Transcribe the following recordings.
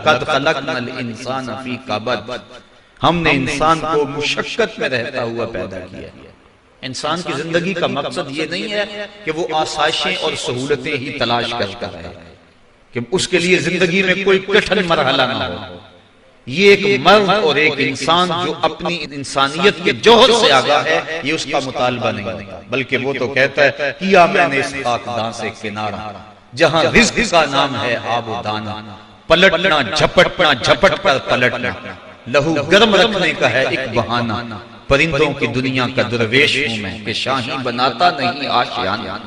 قد خلقنا الانسان فی کبد، ہم نے انسان کو مشقت میں رہتا ہوا پیدا کیا۔ انسان کی زندگی کا مقصد یہ نہیں ہے کہ وہ آسائشیں اور سہولتیں ہی تلاش کرتا رہے، کہ اس کے لیے زندگی میں کوئی کٹھن مرحلہ نہ ہو۔ یہ ایک مرد اور ایک انسان جو اپنی انسانیت کے جوہر سے آگاہ ہے، یہ اس کا مطالبہ نہیں ہوتا، بلکہ وہ تو کہتا ہے کیا میں نے اس خاکدان سے کنارہ، جہاں رزق کا نام ہے آب و دانہ، پلٹنا جھپٹنا جھپٹ کر پلٹنا، لہو گرم رکھنے کا ہے ایک بہانہ، پرندوں کی دنیا کا درویش ہوں میں کہ شاہی بناتا نہیں آشیانہ۔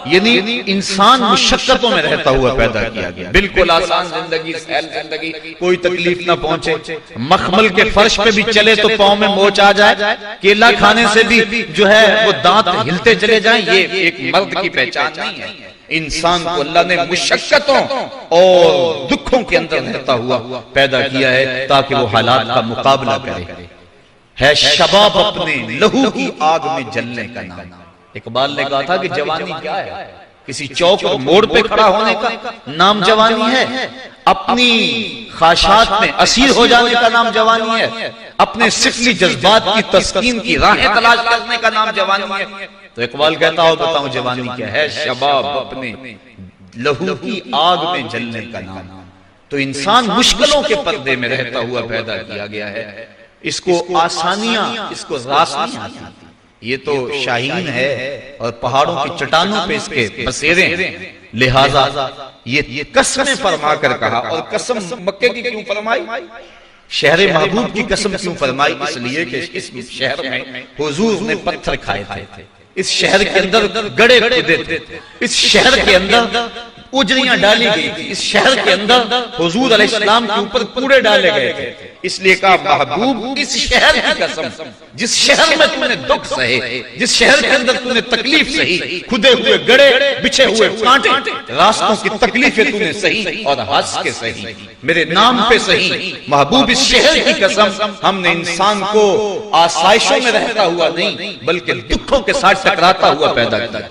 یعنی انسان مشقتوں میں رہتا ہوا پیدا کیا گیا، بالکل آسان زندگی، سہل زندگی، کوئی تکلیف نہ پہنچے، مخمل کے فرش پہ بھی چلے تو پاؤں میں موچ آ جائے، کیلا کھانے سے بھی جو ہے وہ دانت ہلتے چلے جائیں، یہ ایک مرد کی پہچان نہیں ہے۔ انسان کو اللہ نے مشقتوں اور دکھوں کے اندر رہتا ہوا پیدا کیا ہے تاکہ وہ حالات کا مقابلہ کرے۔ ہے شباب اپنے لہو کی آگ میں جلنے کا نام۔ اقبال نے کہا تھا کہ جوانی کیا ہے؟ کسی چوک اور موڑ پہ کھڑا ہونے کا نام جوانی ہے، اپنی خواہشات میں اسیر ہو جانے کا نام جوانی ہے، اپنے سفلی جذبات کی تسکین کی راہیں تلاش کرنے کا نام جوانی ہے۔ تو اقبال کہتا ہو بتاؤں جوانی کیا ہے؟ شباب اپنے لہو کی آگ میں جلنے کا نام۔ تو انسان مشکلوں کے پردے میں رہتا ہوا پیدا کیا گیا ہے، اس کو آسانیاں، اس کو راس نہیں آتی۔ یہ تو شاہین ہے اور پہاڑوں کی چٹانوں پہ اس کے بسیرے ہیں، لہٰذا یہ قسمیں فرما کر کہا۔ اور قسم مکے کی کیوں فرمائی؟ شہر محبوب کی قسم کیوں فرمائی؟ اس لیے کہ اس شہر میں حضور نے پتھر کھائے تھے، اس شہر کے اندر گڑے کھودے تھے، اس شہر کے اندر اجریاں ڈالی گئی تھی، اس شہر کے اندر حضور علیہ السلام کے اوپر کوڑے ڈالے گئے تھے۔ اس لیے کہا محبوب اس شہر کی قسم، جس شہر میں تم نے دکھ سہے، جس شہر کے اندر تم نے تکلیف سہی، کھدے ہوئے گڑے، بچھے ہوئے کانٹے، راستوں کی تکلیفیں تم نے سہی اور ہنس کے سہی، میرے نام پہ سہی۔ محبوب اس شہر کی قسم، ہم نے انسان کو آسائشوں میں رہتا ہوا نہیں بلکہ دکھوں کے ساتھ ٹکراتا ہوا پیدا کیا۔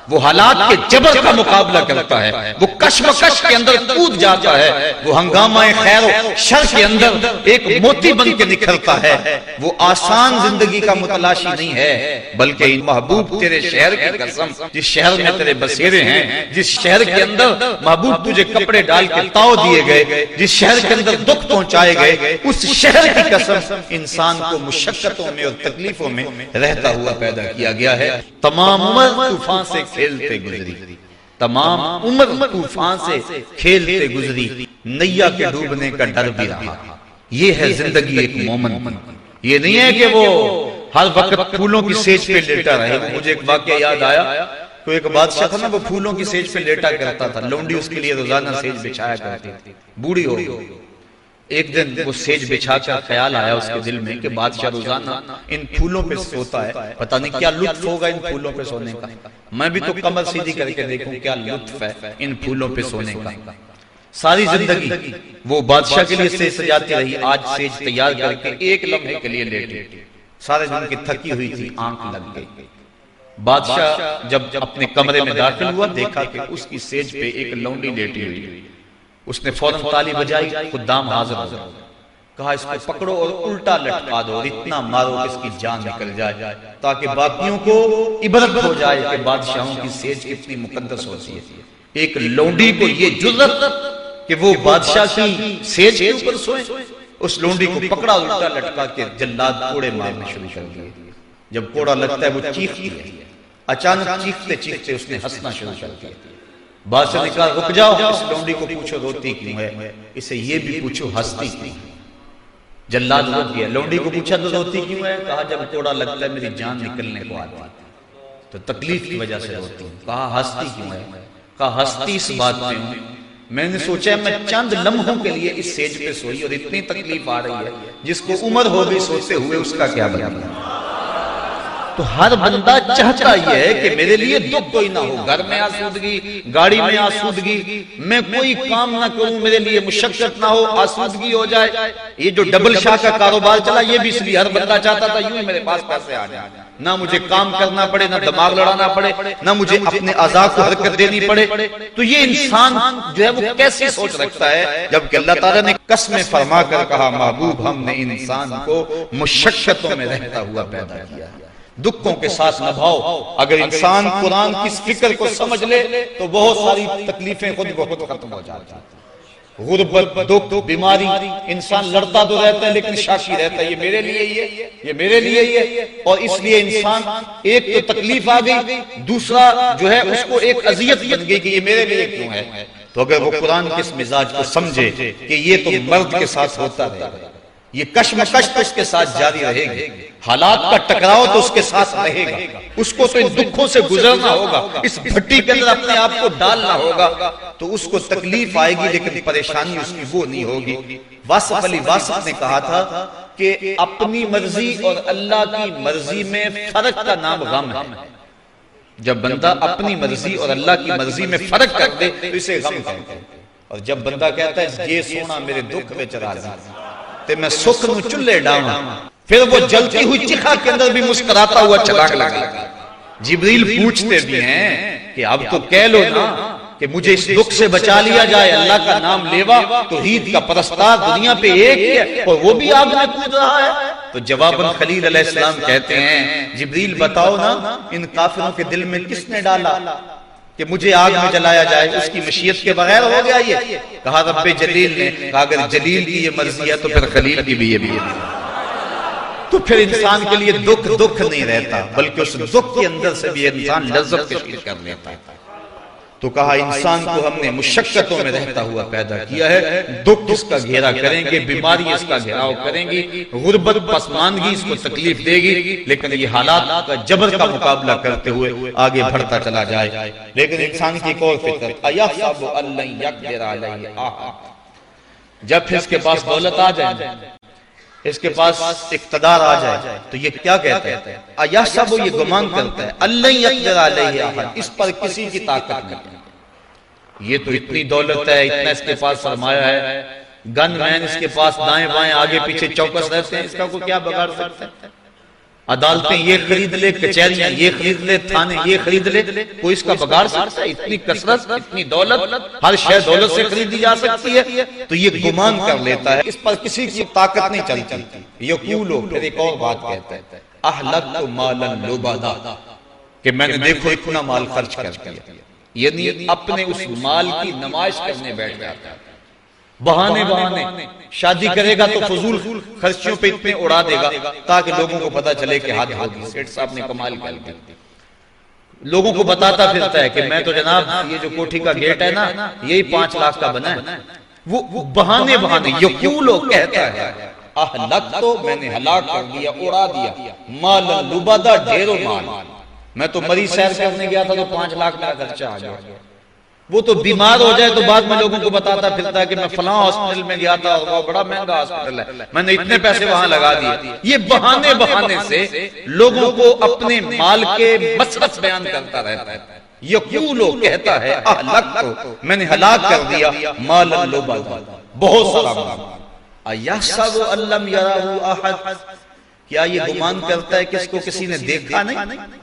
وہ حالات کے جبر کا مقابلہ کرتا ہے، وہ کشمکش کے اندر کود جاتا ہے، وہ ہنگامہ خیر و شر کے اندر ایک موتی بن کے نکھرتا ہے۔ وہ آسان زندگی کا متلاشی نہیں ہے بلکہ محبوب تیرے شہر کی قسم، جس شہر میں تیرے بسیرے ہیں، جس شہر کے اندر محبوب تجھے کپڑے ڈال کے تاؤ دیے گئے، جس شہر کے اندر دکھ پہنچائے گئے، اس شہر کی قسم انسان کو مشقتوں میں اور تکلیفوں میں رہتا ہوا پیدا کیا گیا ہے۔ تمام عمر طوفان سے کھیلتے گزری، تمام عمر طوفان سے کھیلتے گزری، نیا کے ڈوبنے کا ڈر بھی رہا۔ یہ ہے زندگی ایک مومن کی۔ یہ نہیں ہے کہ وہ ہر وقت پھولوں کی سیج پہ لیٹا رہے۔ مجھے ایک واقعہ یاد آیا، تو ایک بادشاہ تھا نا، وہ پھولوں کی سیج پہ لیٹا کرتا تھا، لونڈی اس کے لیے روزانہ سیج بچھایا کرتی تھی، بوڑھی ہو گئی۔ ایک دن وہ سیج بچھا کر خیال آیا اس کے دل میں کہ بادشاہ روزانہ ان پھولوں پہ سوتا ہے، پتہ نہیں کیا لطف ہوگا ان پھولوں پہ سونے کا، میں بھی تو کمر سیدھی کر کے دیکھوں کیا لطف ہے ان پھولوں پہ سونے کا۔ ساری زندگی وہ بادشاہ کے لیے سیج سجاتی رہی، آج سیج تیار کر کے ایک لمحے کے لیے لیٹی، سارے دن کی تھکی ہوئی تھی، آنکھ لگ گئی۔ بادشاہ جب اپنے کمرے میں داخل ہوا، دیکھا کہ اس کی سیج پہ ایک لونڈی لیٹی ہوئی۔ اس نے فوراً تالی بجائی، خدام حاضر ہو گئے، کہا اس کو پکڑو اور الٹا لٹکا دو اور اتنا مارو کہ اس کی جان نکل جائے، تاکہ باقیوں کو عبرت ہو جائے کہ بادشاہوں کی سیج کتنی مقدس ہوتی ہے۔ ایک لونڈی کو یہ جرأت کہ وہ بادشاہ کی سیج کے اوپر سوئے، اس لونڈی کو پکڑا، الٹا لٹکا کے جلاد کوڑے مارنے شروع کر دیے۔ جب کوڑا لگتا ہے وہ چیختی ہے، اچانک چیختے چیختے اس نے ہنسنا شروع کر دیا۔ بادشاہ نے کہا رک جاؤ، اس لونڈی کو پوچھو روتی کیوں ہے، اسے یہ بھی پوچھو ہنستی کیوں ہے۔ جلاد رک گیا، لونڈی کو پوچھا تو روتی کیوں ہے، کہا جب کوڑا لگتا ہے میری جان نکلنے کو آتی تو تکلیف کی وجہ سے روتی ہوں۔ کہا ہنستی کیوں ہے، کہا ہنستی اس بات پہ ہوں، میں نے سوچا میں چند لمحوں کے لیے اس سیج پہ سوئی اور اتنی تکلیف آ رہی ہے، جس کو عمر ہو گئی سوتے ہوئے اس کا کیا بنے۔ تو ہر بندہ چاہتا یہ ہے کہ میرے لیے دکھ کوئی نہ ہو، گھر میں آسودگی، گاڑی میں آسودگی، میں کوئی کام نہ کروں میرے لیے مشقت نہ ہو، آسودگی ہو جائے۔ یہ جو ڈبل شاہ کا کاروبار چلا یہ بھی اس لیے ہر بندہ چاہتا تھا یوں ہی میرے پاس پیسے آ جائیں، نہ مجھے کام کرنا پڑے، نہ دماغ لڑانا پڑے، نہ مجھے اپنے اعضاء کو حرکت دینی پڑے۔ تو یہ انسان جو ہے وہ کیسی سوچ رکھتا ہے، جبکہ اللہ تعالیٰ نے قسمیں فرما کر کہا محبوب ہم نے انسان کو مشقتوں میں رہتا ہوا پیدا کیا ہے، دکھوں کے ساتھ نبھاؤ۔ اگر انسان قرآن کی اس فکر کو سمجھ لے تو بہت ساری تکلیفیں خود بخود ختم ہو جاتی ہیں۔ غربت، دکھ، بیماری، انسان لڑتا تو رہتا ہے لیکن شاکی رہتا ہے، یہ میرے لیے ہی ہے، یہ میرے لیے ہی ہے۔ اور اس لیے انسان ایک تو تکلیف آ گئی، دوسرا جو ہے اس کو ایک اذیت بن گئی کہ یہ میرے لیے کیوں ہے۔ تو اگر وہ قرآن کے اس مزاج کو سمجھے کہ یہ تو مرد کے ساتھ ہوتا رہے گا، یہ کشمکش تو اس کے ساتھ جاری رہے گی، حالات کا ٹکراؤ تو اس کے ساتھ رہے گا، اس کو تو ان دکھوں سے گزرنا ہوگا، اس بھٹی کے اندر اپنے آپ کو ڈالنا ہوگا، تو اس کو تکلیف آئے گی لیکن پریشانی اس کی وہ نہیں ہوگی۔ واصف علی واصف نے کہا تھا کہ اپنی مرضی اور اللہ کی مرضی میں فرق کا نام غم ہے۔ جب بندہ اپنی مرضی اور اللہ کی مرضی میں فرق کر دے تو اسے غم کہتے ہیں، اور جب بندہ کہتا ہے یہ سونا میرے دکھ میں چلا جا تے میں سکھ نو چلے ڈاواں، پھر وہ جلتی ہوئی چکھا کے اندر بھی مسکراتا ہوا چھلانگ لگا۔ جبریل پوچھتے بھی ہیں کہ اب تو کہہ لو نا کہ مجھے اس دکھ سے بچا لیا جائے، اللہ کا نام لیوا توحید کا پرستار دنیا پہ ایک ہی ہے اور وہ بھی آگ میں کود رہا ہے۔ تو جواباً خلیل علیہ السلام کہتے ہیں جبریل بتاؤ نا ان کافروں کے دل میں کس نے ڈالا کہ مجھے آگ میں جلایا جائے، اس کی مشیت کے بغیر ہو گیا یہ؟ کہا رب جلیل نے، کہا اگر جلیل کی یہ مرضی ہے تو پھر خلیل کی بھی یہ بھی ہے۔ تو پھر انسان کے لیے دکھ نہیں رہتا، بلکہ اس دکھ کے اندر سے بھی انسان لذت کشش کر لیتا ہے۔ تو کہا انسان کو ہم نے مشقتوں میں رہتا ہوا پیدا کیا ہے، دکھ اس کا گھیرا کریں گے، بیماری اس کا گھیراؤ کریں گی، غربت پسماندگی اس کو تکلیف دے گی، لیکن یہ حالات کا جبر کا مقابلہ کرتے ہوئے آگے بڑھتا چلا جائے۔ لیکن انسان کی ایک اور فطرت ایحسب ان لن یقدر علیہ احد، جب پھر اس کے پاس دولت آ جائے، اس کے پاس اقتدار آ جائے تو یہ کیا کہتا ہے؟ ایحسب، یہ گمان کرتا ہے ان لن یقدر علیہ احد، اس پر کسی کی طاقت نہیں۔ یہ تو اتنی دولت ہے، اتنا اس کے پاس سرمایہ ہے، گن مین اس کے پاس دائیں بائیں آگے پیچھے چوکس رہتے ہیں، اس کا کوئی کیا بگاڑ سکتا ہے؟ عدالتیں یہ خرید لے، کچہریاں یہ خرید لے، تھانے یہ خرید لے، کوئی اس کا بگاڑ سکتا ہے؟ اتنی کثرت، اتنی دولت، ہر شے دولت سے خریدی جا سکتی ہے، تو یہ گمان کر لیتا ہے اس پر کسی کی طاقت نہیں چلتی۔ یقولو، پھر ایک اور بات کہتا ہے اہلکت مالا لبدا، کہ میں نے دیکھو اتنا مال خرچ کر دیا، یعنی اپنے اس مال کی نمائش کرنے بیٹھ جاتا ہے، بہانے شادی کرے گا تو فضول خرچیوں پہ اتنے اڑا دے گا تاکہ لوگوں کو پتا چلے کہ حد ہوگی، سیٹھ صاحب نے کمال کر دیا۔ لوگوں کو بتاتا پھرتا ہے کہ میں تو جناب یہ جو کوٹھی کا گیٹ ہے نا یہی 5 لاکھ کا بنا ہے۔ وہ بہانے یقولو کہتا ہے اہلک، تو میں نے ہلاک کر دیا، اڑا دیا، مالا لبدا، ڈھیروں مال، میں تو مری سیر کرنے گیا تھا تو 5 لاکھ کا خرچہ آ گیا۔ وہ تو بیمار ہو جائے تو بعد میں لوگوں کو بتاتا پھرتا ہے کہ میں فلاں ہاسپٹل میں گیا تھا اور وہ بڑا مہنگا ہاسپٹل ہے، میں نے اتنے پیسے وہاں لگا دیے۔ یہ بہانے سے لوگوں کو اپنے مال کے مصرف بیان کرتا رہتا ہے۔ یقولو کہتا ہے اہلکت، میں نے ہلاک کر دیا، مالا لبدا، بہت سارا مال۔ ایحسب ان لم یرہ احد، کیا یہ گمان کرتا ہے کہ اس کو کسی نے دیکھا نہیں؟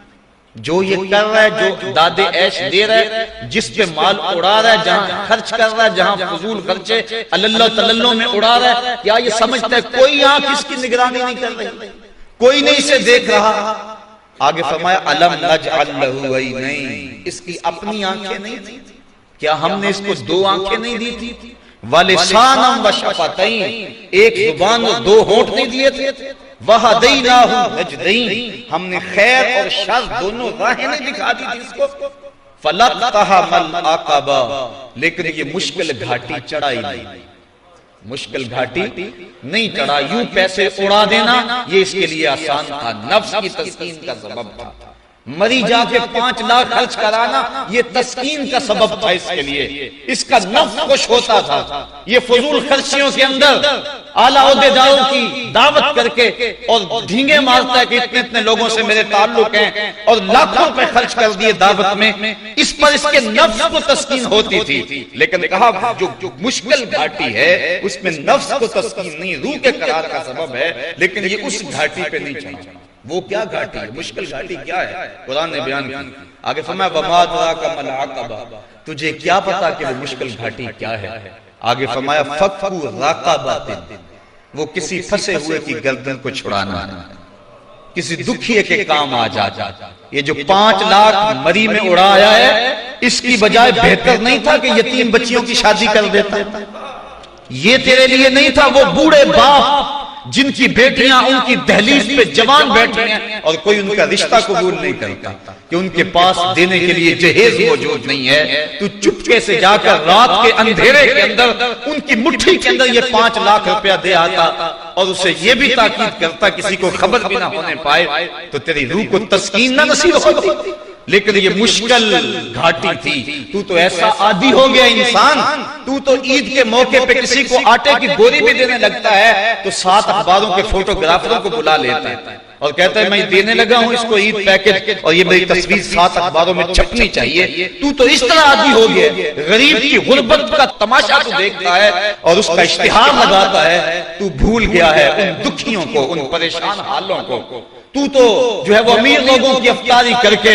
جو یہ کر رہا ہے، جو دادے عیش دے رہا ہے، جس پہ مال اڑا رہا ہے، جہاں خرچ کر رہا ہے، جہاں فضول خرچے اللہ تللوں میں اڑا رہا ہے، کیا یہ سمجھتا ہے کوئی آنکھ اس کی نگرانی نہیں کر رہی، کوئی نہیں اسے دیکھ رہا؟ آگے فرمایا الم نجعل لہ عینین، اس کی اپنی آنکھیں نہیں تھی؟ کیا ہم نے اس کو 2 آنکھیں نہیں دی تھی؟ ولسانا وشفتین، ایک زبان اور 2 ہونٹ نہیں دیے تھے؟ وَهَدَيْنَاهُ النَّجْدَيْنِ، ہم نے خیر اور شر دونوں راہیں نہیں دکھا دی تھی اس کو۔ فَلَقْتَحَمَ الْعَقَبَةَ، لیکن یہ مشکل گھاٹی چڑھائی نہیں، مشکل گھاٹی نہیں چڑھا، یوں پیسے اڑا دینا یہ اس کے لیے آسان تھا، نفس کی تسکین کا سبب تھا۔ مری جا کے 5 لاکھ خرچ کرانا یہ تسکین کا سبب تھا اس کے لیے، اس کا نفس خوش ہوتا تھا۔ یہ فضول خرچیوں کے اندر اعلیٰ عہدیداروں کی دعوت کر کے اور ڈھینگے مارتا ہے کہ اتنے اتنے لوگوں سے میرے تعلق ہیں، اور لاکھوں روپے خرچ کر دیے دعوت میں، اس پر اس کے نفس کو تسکین ہوتی تھی۔ لیکن کہا جو مشکل گھاٹی ہے اس میں نفس کو تسکین نہیں، روح کے قرار کا سبب ہے، لیکن یہ اس گھاٹی پہ نہیں چڑھا۔ وہ کیا گھاٹی ہے، مشکل گھاٹی کیا ہے؟ قرآن نے بیان کی، آگے فرمایا وَمَا أَدْرَاكَ مَا الْعَقَبَةُ، تجھے کیا پتا کہ وہ مشکل گھاٹی کیا ہے؟ آگے فرمایا فَكُّ رَقَبَةٍ، وہ کسی پھنسے ہوئے کی گردن کو چھڑانا ہے، کسی دکھیے کے کام آ جاتا۔ یہ جو 5 لاکھ مری میں اڑایا ہے، اس کی بجائے بہتر نہیں تھا کہ یتیم بچیوں کی شادی کر دیتا؟ یہ تیرے لیے نہیں تھا وہ بوڑھے باپ جن کی بیٹیاں ان کی دہلیز پہ جوان بیٹھی ہیں اور کوئی ان کا رشتہ قبول نہیں کرتا کہ ان کے پاس دینے کے لیے جہیز موجود نہیں ہے، تو چپکے سے جا کر رات کے اندھیرے کے اندر ان کی مٹھی کے اندر یہ 5 لاکھ روپیہ دے آتا اور اسے یہ بھی تاکید کرتا کسی کو خبر بھی نہ ہونے پائے، تو تیری روح کو تسکین نہ نصیب ہوتی۔ لیکن یہ مشکل گھاٹی تھی، تو ایسا عادی ہو گیا انسان، تو عید کے موقع پہ کسی کو آٹے کی گوری بھی دینے لگتا ہے تو 7 اخباروں کے فوٹوگرافروں کو بلا لیتا ہے اور کہتا ہے میں دینے لگا ہوں اس کو عید پیکج اور یہ میری تصویر 7 اخباروں میں چھپنی چاہیے۔ تو اس طرح عادی ہو گیا، غریب کی غربت کا تماشا تو دیکھتا ہے اور اس کا اشتہار لگاتا ہے، تو بھول گیا ہے ان دکھیوں کو، ان پریشان حالوں کو۔ تو جو ہے وہ امیر لوگوں کی افطاری کر کے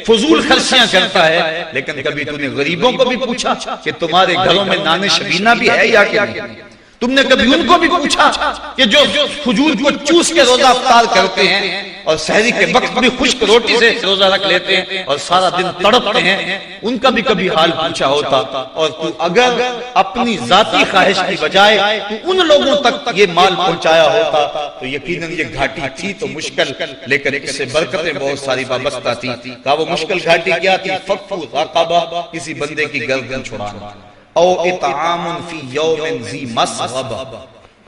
فضول خرچیاں کرتا ہے، لیکن کبھی تم نے غریبوں کو بھی پوچھا کہ تمہارے گھروں میں نان شبینہ بھی ہے یا کہ نہیں؟ تم نے کبھی ان کو بھی پوچھا کہ جو کھجور کو چوس کے روزہ افطار کرتے ہیں اور سحری کے وقت بھی خشک روٹی سے روزہ رکھ لیتے ہیں اور سارا دن تڑپتے ہیں، ان کا بھی کبھی حال پوچھا ہوتا؟ اور تو اگر اپنی ذاتی خواہش کی بجائے تو ان لوگوں تک یہ مال پہنچایا ہوتا تو یقیناً یہ گھاٹی تھی تو مشکل، لیکن اس سے برکتیں بہت ساری وابستہ تھی۔ کہا وہ مشکل گھاٹی کیا تھی؟ فَكُّ رَقَبَةٍ، کسی بندے کی گردن چھڑانا، او اطعام فی یوم ذی مسغبہ،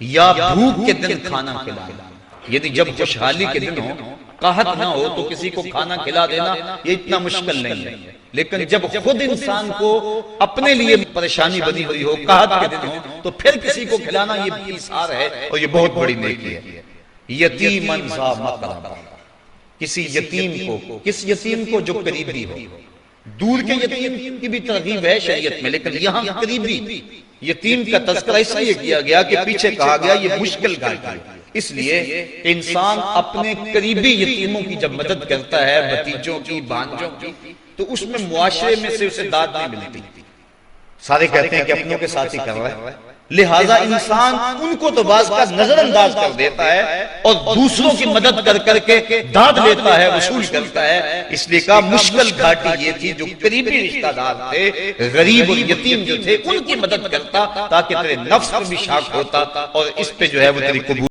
یا بھوک کے دن کھانا کھلانا، یعنی جب خوشحالی کے دن ہو، قحط نہ ہو تو کسی کو کھانا کھلا دینا یہ اتنا مشکل نہیں ہے، لیکن جب خود انسان کو اپنے لیے پریشانی بنی ہوئی ہو، قحط کے دن ہو، تو پھر کسی کو کھلانا یہ ایثار ہے اور یہ بہت بڑی نیکی ہے۔ یتیمن ذا مقربہ، کسی یتیم کو، کس یتیم کو؟ جو قریبی ہو۔ دور کے یتیم کی بھی ترغیب ہے شریعت میں، لیکن یہاں قریبی یتیم کا تذکرہ اس لیے کیا گیا کہ پیچھے کہا گیا یہ مشکل گھاٹی ہے، اس لیے انسان اپنے قریبی یتیموں کی جب مدد کرتا ہے، بھتیجوں کی، بھانجوں کی، تو اس میں معاشرے میں سے اسے داد نہیں ملتی۔ سارے کہتے ہیں کہ اپنوں کے ساتھ ہی کر رہا ہے، لہٰذا انسان ان کو تو بعض کا نظر انداز کر دیتا ہے اور دوسروں کی مدد کر کے داد لیتا ہے، وصول کرتا ہے۔ اس لیے کہا مشکل گھاٹی یہ تھی جو قریبی رشتہ دار تھے، غریب اور یتیم جو تھے ان کی مدد کرتا تاکہ تیرے نفس پر بھی شاک ہوتا اور اس پہ جو ہے وہ تیری قبول